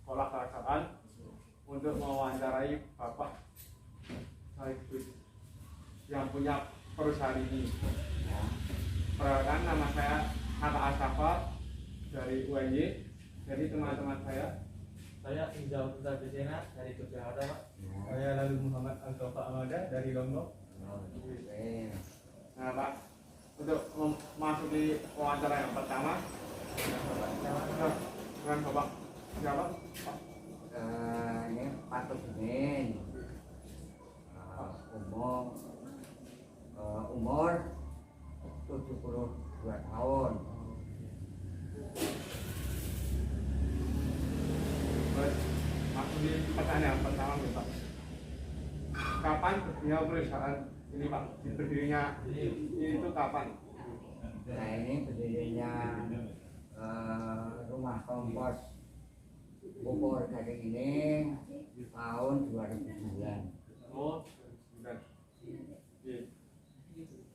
sekolah kerajaan untuk mewawancarai Bapak sekaligus yang punya perusahaan ini. Perkenalkan, nama saya Hatta Asafa dari UNY. Jadi teman-teman saya Injau Putra Desena dari Yogyakarta, Pak. Saya lalu Muhammad Al-Tofa Amada dari Lombok. Nah, Pak, untuk memasuki wawancara yang pertama, dengan Bapak siapa? Pak? Ini Pak Tumin. Umur 72 tahun. Masuk di pertanyaan pertama, Pak. Kapan berdirinya perusahaan ini, Pak? Berdirinya ini itu kapan? Nah, ini berdirinya rumah kompos Bogor Gading ini tahun 2009. Oh, 2009.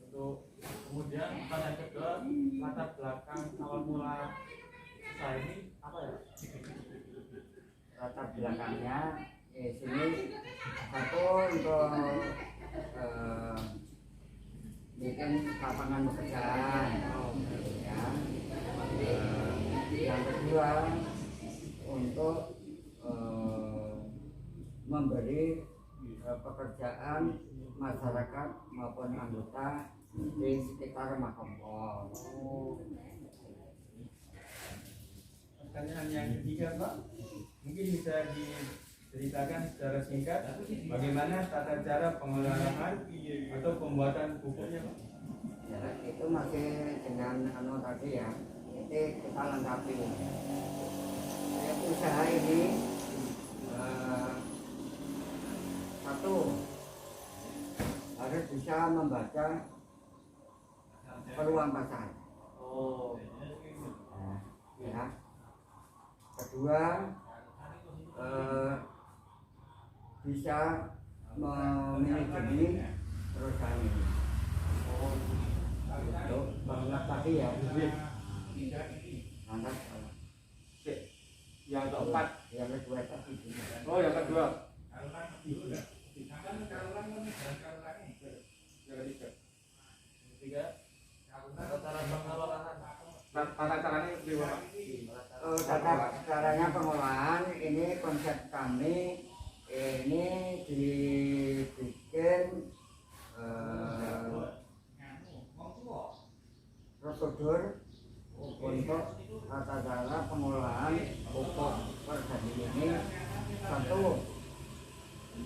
Untuk kemudian pertanyaan kedua, latar belakang awal mula usaha ini apa ya? Latar belakangnya di sini satu untuk bikin lapangan pekerjaan, ya. Yang kedua untuk memberi pekerjaan masyarakat maupun anggota di sekitar rumah kompos. Pertanyaan yang ketiga, Pak, mungkin bisa diceritakan secara singkat bagaimana tata cara pengelolaan atau pembuatan pupuknya, Pak? Ya, itu masih dengan tadi ya, ini kita lengkapi. Usaha ini satu harus bisa membaca peluang pasar. Oh, Ya. Kedua bisa memanajemen perusahaan ini. Untuk banget tadi ya. Lantas yang keempat, yang kedua tadi. oh yang kedua, ketiga, tata caranya gimana? Tata caranya pengolahan ini konsep kami ini dibikin prosedur untuk tata cara pengolahan pupuk organik ini. Satu,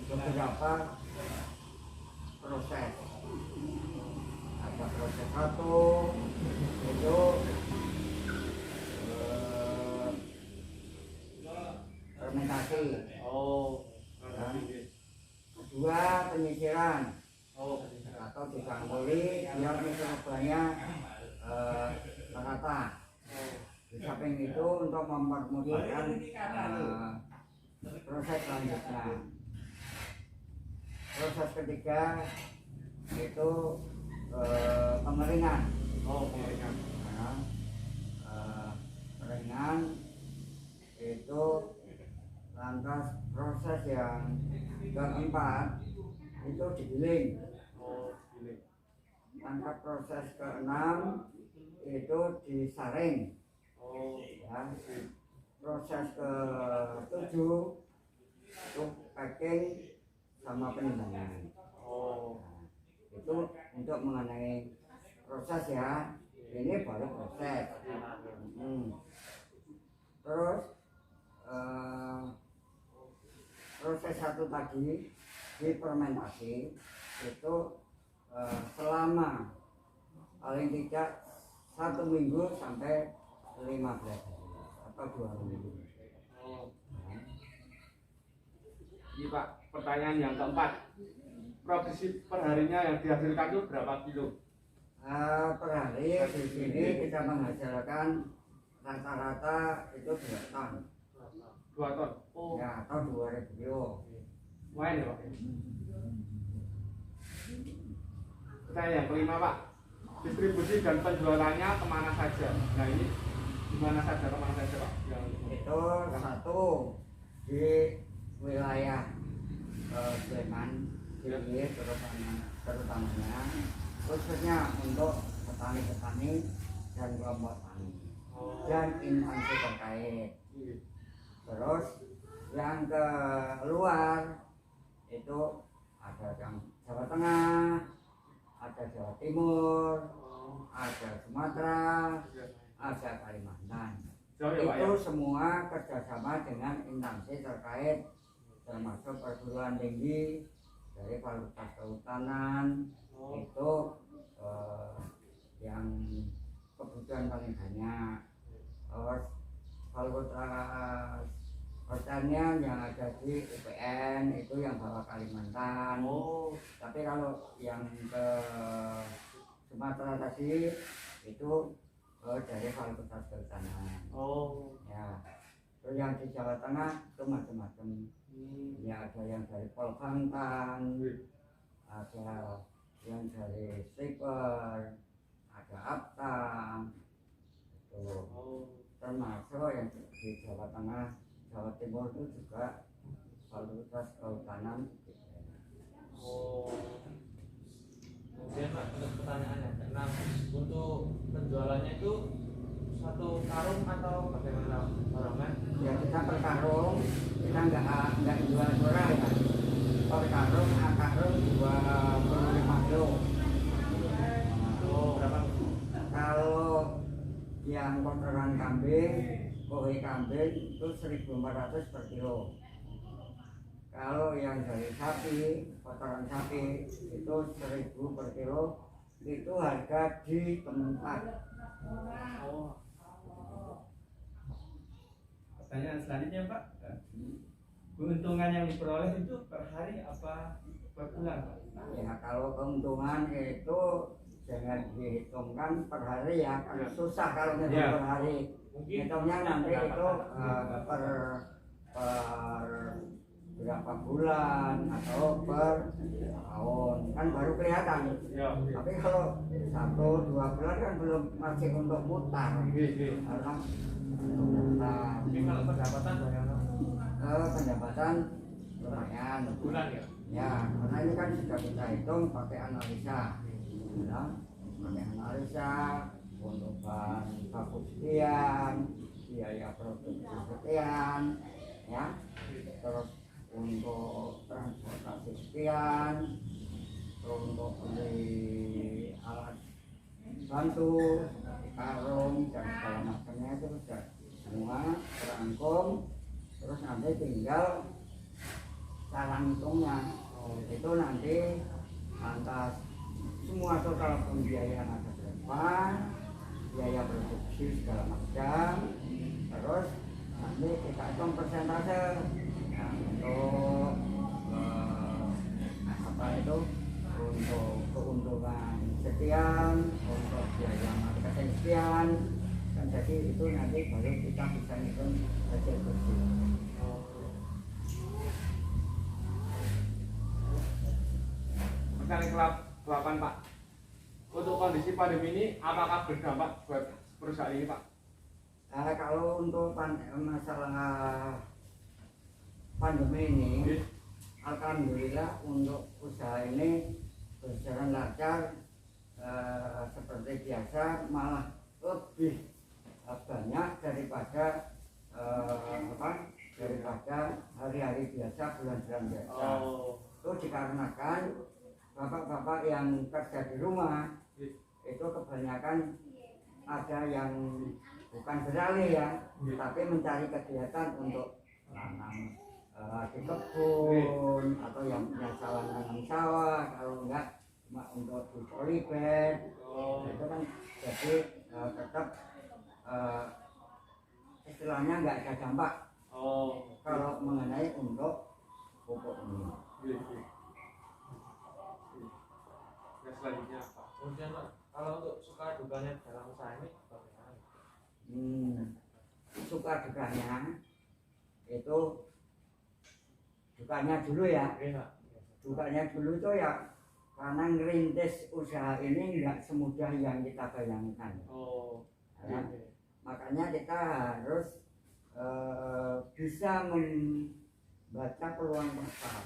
beberapa proses. Ada proses satu itu fermentasi. Oh, Kedua, penyisiran. oh, Atau dicampuri biar mikrobanya merata. Di samping itu untuk mempermudahkan proses selanjutnya. Proses ketiga itu pengeringan. oh, pengeringan. Pengeringan itu lantas proses yang keempat itu digiling. Oh, giling. Lantas proses keenam itu disaring. Oh, Ya. Proses ke-7 itu packing sama penimbangan. oh, Itu untuk mengenai proses ya. Ini baru proses. Terus proses satu tadi di fermentasi itu selama paling tidak 1 minggu sampai 15 hari atau 2 minggu. oh. Ini Pak, pertanyaan yang keempat, produksi perharinya yang dihasilkan itu berapa kilo? Per hari di sini kita menghasilkan rata-rata itu 2 ton. 2 ton. Oh, Ya, atau 2000 kilo. lumayan ya Pak. Pertanyaan yang kelima Pak, distribusi dan penjualannya kemana saja? Nah ini kemana saja Pak? Yang Itu satu di wilayah Sleman ini terutamanya khususnya untuk petani-petani dan kelompok tani dan instansi terkait. Terus yang keluar itu ada yang Jawa Tengah, ada Jawa Timur, ada Sumatera, ada Kalimantan. Itu semua kerjasama dengan instansi terkait, termasuk perguruan tinggi dari Fakultas Kehutanan. Itu yang kebutuhan paling banyak. Terus Fakultas Pertanian yang ada di UPN itu yang bawa Kalimantan. Tapi kalau yang ke Sumatera tadi itu dari Fakultas Kehutanan. Ya. Terus yang di Jawa Tengah itu macam-macam. Ya, ada yang dari Polbangtan, ada yang dari Sniper, ada Aptam, itu termasuk yang di Jawa Tengah, Jawa Timur itu juga Fakultas Kehutanan. Kemudian Pak, untuk pertanyaannya, karena untuk penjualannya itu satu karung atau bagaimana barangnya? Ya kita per karung, kita nggak jual murah ya. Per karung, karung 25 kilo. Berapa? Kalau yang kotoran kambing, koi kambing itu 1.400 per kilo. Kalau yang dari sapi, kotoran sapi itu 1.000 per kilo. Itu harga di tempat. Pertanyaan selanjutnya Pak, keuntungan yang diperoleh itu per hari apa per bulan Pak? Ya kalau keuntungan itu jangan dihitungkan per hari ya, kan susah kalau ngitung per hari. Hitungnya nanti itu per berapa bulan atau per tahun kan baru kelihatan. Tapi kalau 1-2 bulan kan belum, masih untuk mutar. Karena Tapi kalau pendapatan bagaimana? pendapatan lumayan Bulan ya? ya, karena ini kan sudah kita hitung pakai analisa ya, pakai analisa untuk bahan baku sekian, biaya produksi sekian ya, terus untuk transportasi sekian, terus untuk beli alat bantu, karung dan segala macamnya itu sudah semua terangkum. Terus nanti tinggal cara ngitungnya. Itu nanti lantas semua total pembiayaan ada berapa, biaya produksi segala macam. Terus nanti kita hitung persentase ya, untuk apa itu, untuk keuntungan sekian, untuk biaya marketing sekian, dan jadi itu nanti baru kita bisa hitung hasil bersih. Pertanyaan ke-8 Pak, untuk kondisi pandemi ini apakah berdampak buat perusahaan ini Pak? Kalau untuk masalah pandemi ini, alhamdulillah untuk usaha ini berjalan lancar, seperti biasa, malah lebih banyak daripada daripada hari-hari biasa, bulan-bulan biasa. Itu dikarenakan bapak-bapak yang kerja di rumah itu kebanyakan ada yang bukan beralih ya, tapi mencari kegiatan untuk nanam di kebun, atau yang punya sawah nanam sawah, kalau enggak cuma untuk di polybag. Itu kan jadi tetap istilahnya nggak ada dampak kalau mengenai untuk pupuk ini. Yang selanjutnya apa? Kemudian Pak, kalau untuk suka dukanya dalam usaha ini bagaimana? Suka dukanya itu, dukanya dulu ya, dukanya dulu itu ya karena ngerintis usaha ini nggak semudah yang kita bayangkan. Ya, makanya kita harus bisa membaca peluang pasar.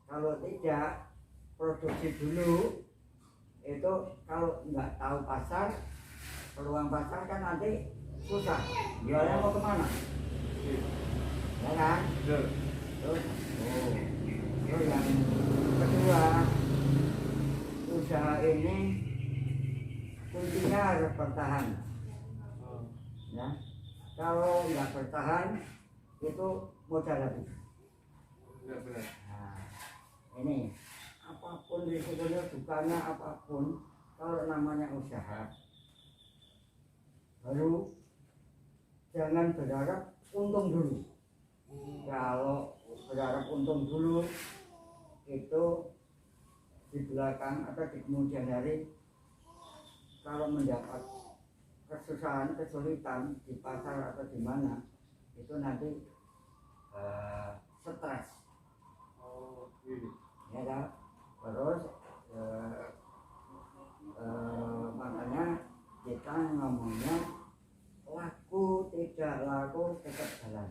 Kalau tidak, produksi dulu itu kalau nggak tahu pasar, peluang pasar kan nanti susah. Jualnya mau kemana? Ya kan? Betul. Terus yang kedua, usaha ini kuncinya harus bertahan. Ya, kalau nggak bertahan itu modal habis. Benar. Nah, ini apapun risikonya, dukanya apapun, kalau namanya usaha baru jangan berharap untung dulu. Kalau berharap untung dulu itu di belakang atau di kemudian hari kalau mendapat kesusahan, kesulitan di pasar atau di mana itu nanti stres. Ya kan? Terus makanya kita ngomongnya laku tidak laku tetap jalan.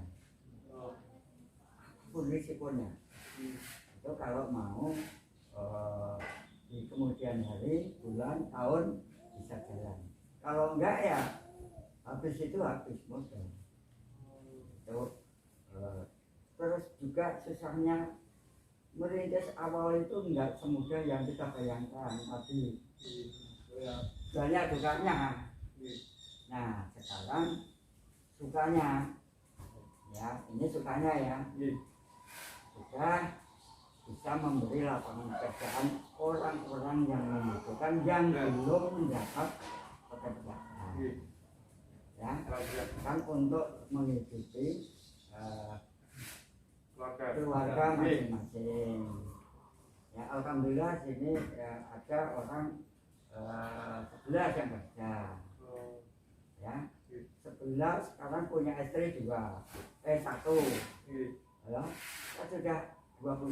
Apapun risikonya. Itu kalau mau di kemudian hari, bulan, tahun bisa jalan. Kalau enggak ya habis itu habis modal. Itu terus juga susahnya merintis awal itu enggak semudah yang kita bayangkan. Tapi banyak dukanya. Nah sekarang sukanya, ya ini sukanya ya, sudah bisa memberi lapangan pekerjaan orang-orang yang membutuhkan yang belum mendapat pekerjaan. Ya, kan untuk menghidupi keluarga masing-masing. Ya, alhamdulillah sini ya, ada orang 11 yang kerja. Ya, 11 sekarang punya istri juga. 1. Ya, kan sudah 22.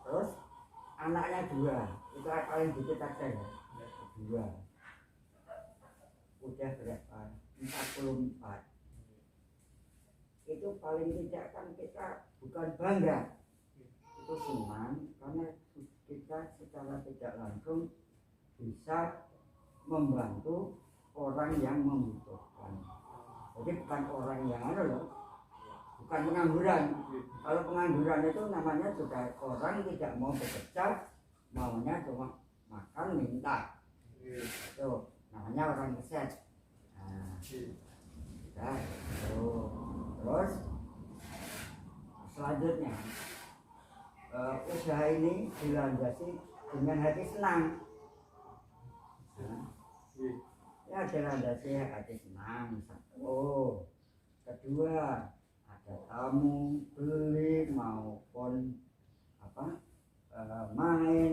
Terus anaknya 2. Itu paling dikit aja ya. 2. Udah berapa? 44. Itu paling tidak kan kita bukan bangga, itu senang karena kita secara tidak langsung bisa membantu orang yang membutuhkan. Jadi bukan orang yang bukan pengangguran. Kalau pengangguran itu namanya sudah orang tidak mau bekerja, maunya cuma makan minta. Itu namanya orang keset. Nah, terus selanjutnya usaha ini dilandasi dengan hati senang. Ya dilandasi hati senang. 1. Kedua, ada tamu beli maupun main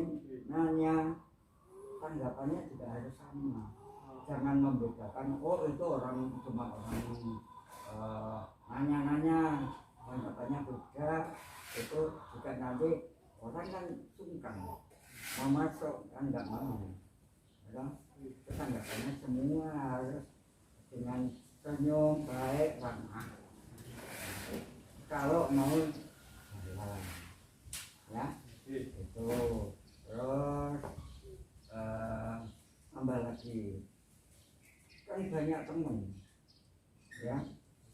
nanya, tanggapannya juga harus sama. Jangan membedakan, oh itu orang cuma orang nanya-nanya, tanggapannya beda. Itu juga nanti orang kan sungkan mau masuk kan nggak mau. Tanggapannya semua harus dengan senyum baik ramah. Kalau mau jalan, ya itu. Terus tambah lagi kan banyak teman, ya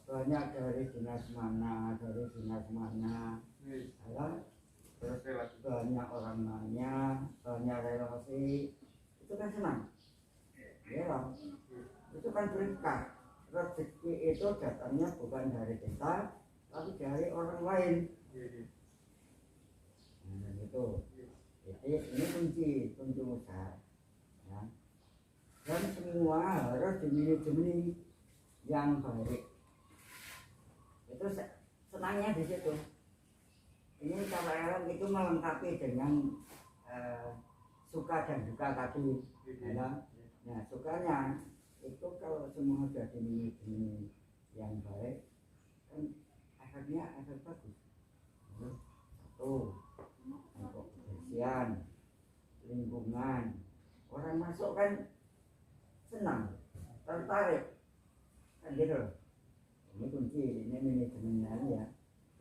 banyak dari dinas mana, ya. Terus banyak orang nanya, banyak relasi, itu kan senang, ya. Itu kan berkah. Rezeki itu datangnya bukan dari kita, tapi dari orang lain. Nah, gitu. Jadi ini kunci usaha. Ya. Dan semua harus dimiliki yang baik. Itu senangnya di situ. Ini cara itu melengkapi dengan suka dan duka tadi. Ya. Nah, sukanya itu kalau semua sudah dimiliki yang baik, kan efeknya efek bagus. 1. Untuk kebersihan, lingkungan, orang masuk kan senang, tertarik, kan gitu loh. Ini kunci, ini manajemen ya.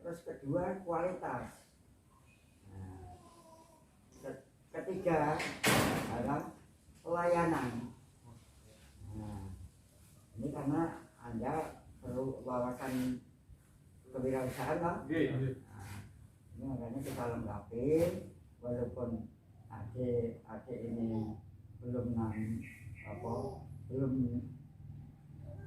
Terus kedua kualitas. Nah, ketiga adalah pelayanan. Nah, ini karena Anda perlu wawasan kewirausahaan lah. Nggih. Nah, ini makanya kita lengkapi walaupun adik ini belum belum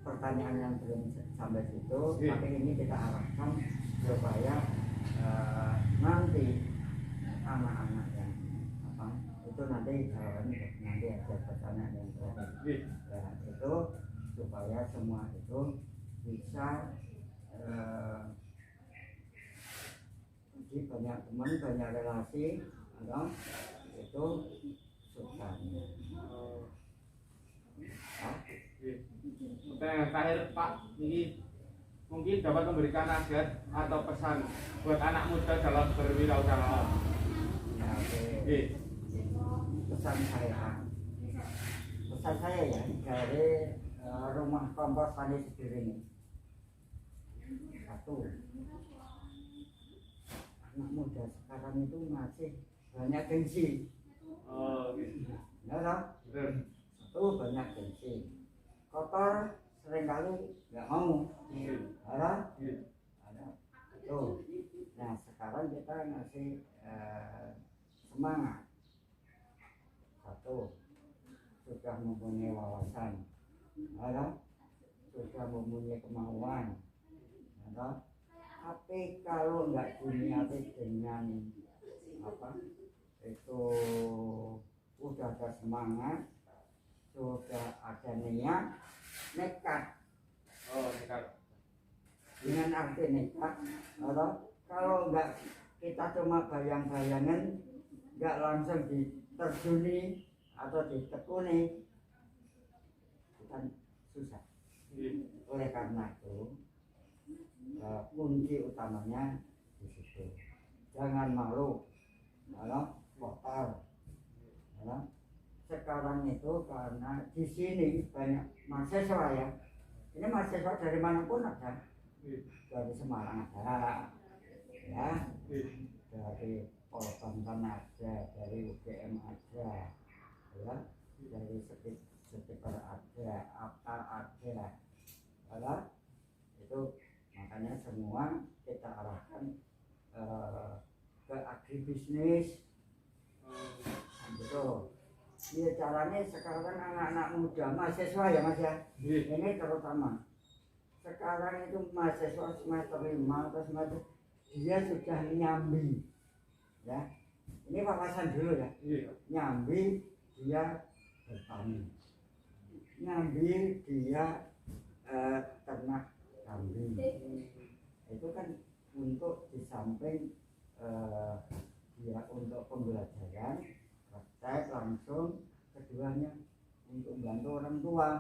pertanyaan yang belum sampai situ, tapi ini kita arahkan supaya nanti anak-anak yang itu nanti jawabannya nanti ada pertanyaan yang terakhir. Ya, itu supaya semua itu bisa jadi banyak teman, banyak relasi, itu substannya. Yang terakhir Pak, ini mungkin dapat memberikan nasihat atau pesan buat anak muda dalam berwirausaha. Ya, oke. Pesan saya ya dari rumah kompos tani sendiri. Satu, anak muda sekarang itu masih banyak gengsi. Oh, Ya toh? Satu, banyak gengsi. Kotor seringkali nggak mau. Ada? Ada. Tuh. Nah sekarang kita ngasih semangat. Satu, sudah mempunyai wawasan. Ada? Sudah mempunyai kemauan. Ada? Tapi kalau nggak diniati dengan itu udah ada semangat, sudah ada niat, nekat. oh, nekat. Dengan arti nekat, kalau nggak kita cuma bayang-bayangan, nggak langsung diterjuni atau ditekuni, kita susah. Oleh karena itu, kunci utamanya di situ. Jangan malu, kotor. Sekarang itu karena di sini banyak mahasiswa ya. Ini mahasiswa dari manapun ada. Dari Semarang ada, ya. Dari Polbanten ada, dari UGM ada, ya. Dari Sekitar ada, apa ada, ya. Itu makanya semua kita arahkan ke agribisnis. Betul. Ya caranya sekarang anak-anak muda, mahasiswa ya Mas ya. Ini terutama. Sekarang itu mahasiswa semester 5 atau semester dia sudah nyambi. Ya. Ini wawasan dulu ya. Nyambi dia bertani. Nyambi dia ternak kambing. Itu kan untuk di samping dia untuk pembelajaran, praktek langsung, keduanya untuk membantu orang tua.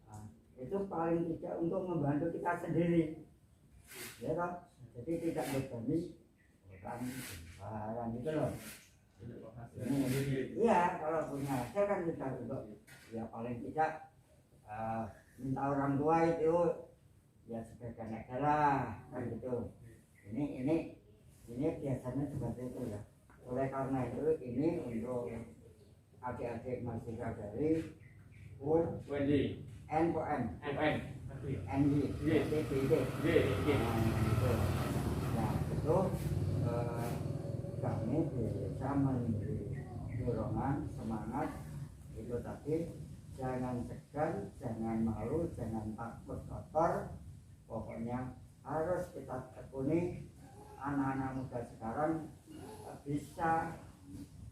Nah, itu paling tidak untuk membantu kita sendiri, ya toh. Jadi tidak berbanding orang gitu loh. Iya, kalau punya hasil kan kita untuk ya paling tidak minta orang tua itu ya sebagian adalah kan gitu. Ini biasanya seperti itu ya. Oleh karena itu ini untuk adik-adik mahasiswa dari UNJ, NPM, FN, NY, TPD. Nah itu kami bisa memberi dorongan semangat itu tadi, jangan segan, jangan malu, jangan takut kotor, pokoknya harus kita tekuni. Anak-anak muda sekarang bisa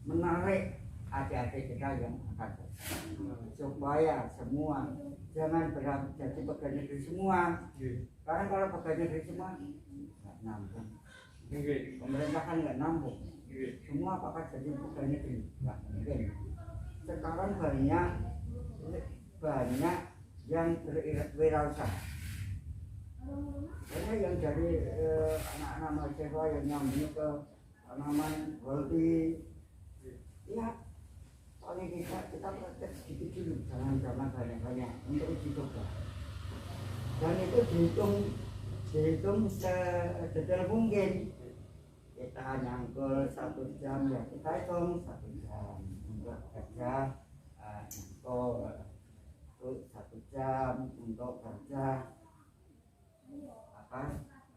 menarik adik-adik kita yang akan datang, supaya semua jangan jadi pegawai negeri semua. Karena kalau pegawai negeri semua nggak nampung, pemerintah kan nggak nampung, semua apakah jadi pegawai negeri nggak mungkin. Sekarang banyak yang berwirausaha. Karena yang dari anak-anak mahasiswa yang nyambi ke tanaman holti, ya paling kita praktek sedikit dulu, jangan banyak-banyak untuk uji coba. dan itu dihitung sedetail mungkin. Kita nyangkul 1 jam ya kita hitung 1 jam untuk kerja, nyangkul itu 1 jam untuk kerja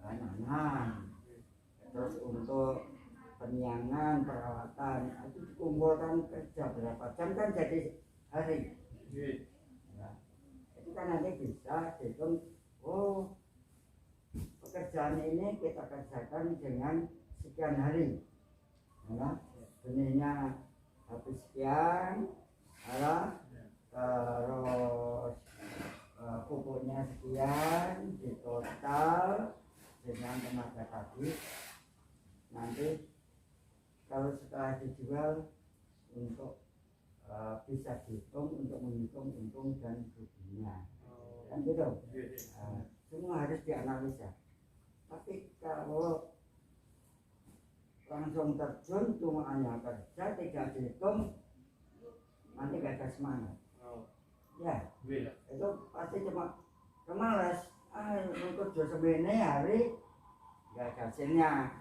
nanam, terus untuk penyiangan perawatan itu dikumpulkan kerja berapa jam kan jadi hari. Ya. Itu kan nanti bisa dihitung, oh pekerjaan ini kita kerjakan dengan sekian hari, ya. Benihnya habis sekian, ya. Terus pupuknya sekian, di total dengan tenaga tadi. Nanti kalau setelah dijual untuk bisa dihitung untuk menghitung untung dan ruginya, kan gitu. Semua harus dianalisa. Tapi kalau langsung terjun cuma hanya kerja tidak dihitung, nanti gak ada semangat. Ya, itu pasti cuma kemalas. Untuk jual semene hari gak ada hasilnya.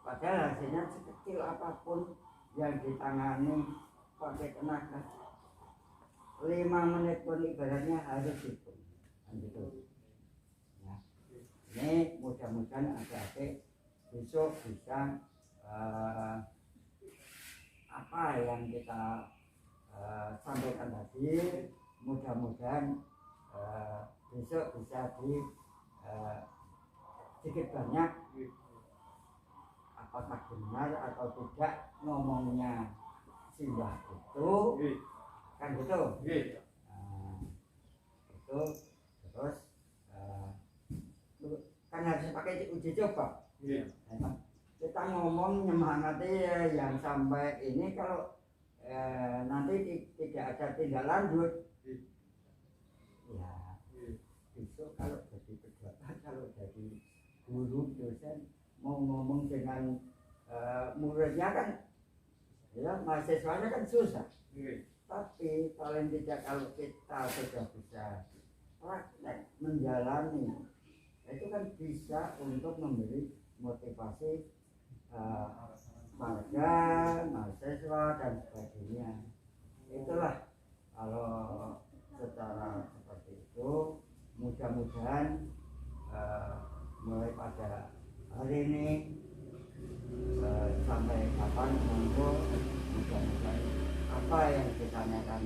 Padahal hasilnya sekecil apapun yang ditangani pakai tenaga 5 menit pun ibaratnya harus dihitung. Gitu. Ya. Ini mudah-mudahan adik-adik besok bisa apa yang kita sampaikan tadi, mudah-mudahan besok bisa sedikit banyak apakah benar atau tidak ngomongnya Simbah itu, kan gitu. Itu terus kan harus pakai uji coba. Kita ngomong nyemangati yang sampai ini, kalau nanti tidak ada tindak lanjut, ya besok kalau jadi pejabat, kalau jadi guru dosen mau ngomong dengan muridnya kan, ya mahasiswanya kan susah. Tapi paling tidak kalau kita sudah bisa praktek menjalani, itu kan bisa untuk memberi motivasi warga, mahasiswa dan sebagainya. Itulah kalau secara seperti itu, mudah-mudahan mulai pada hari ini sampai kapan monggo, mudah-mudahan apa yang ditanyakan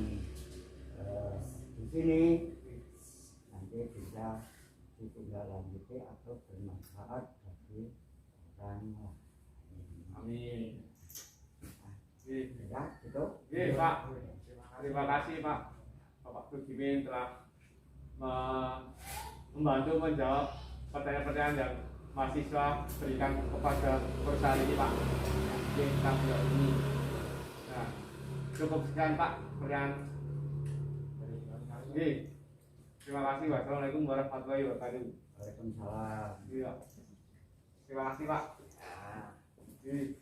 di sini nanti bisa ditindaklanjuti atau bermanfaat bagi orang lain. Amin. Ya, gitu. Pak. Terima kasih Pak Bapak Sugimin telah membantu menjawab pertanyaan-pertanyaan yang mahasiswa berikan kepada perusahaan ini Pak. Yang kita punya ini. Nah, cukup sekian Pak pertanyaan. Terima kasih. Wassalamualaikum warahmatullahi wabarakatuh. Waalaikumsalam. Terima kasih Pak. Ya.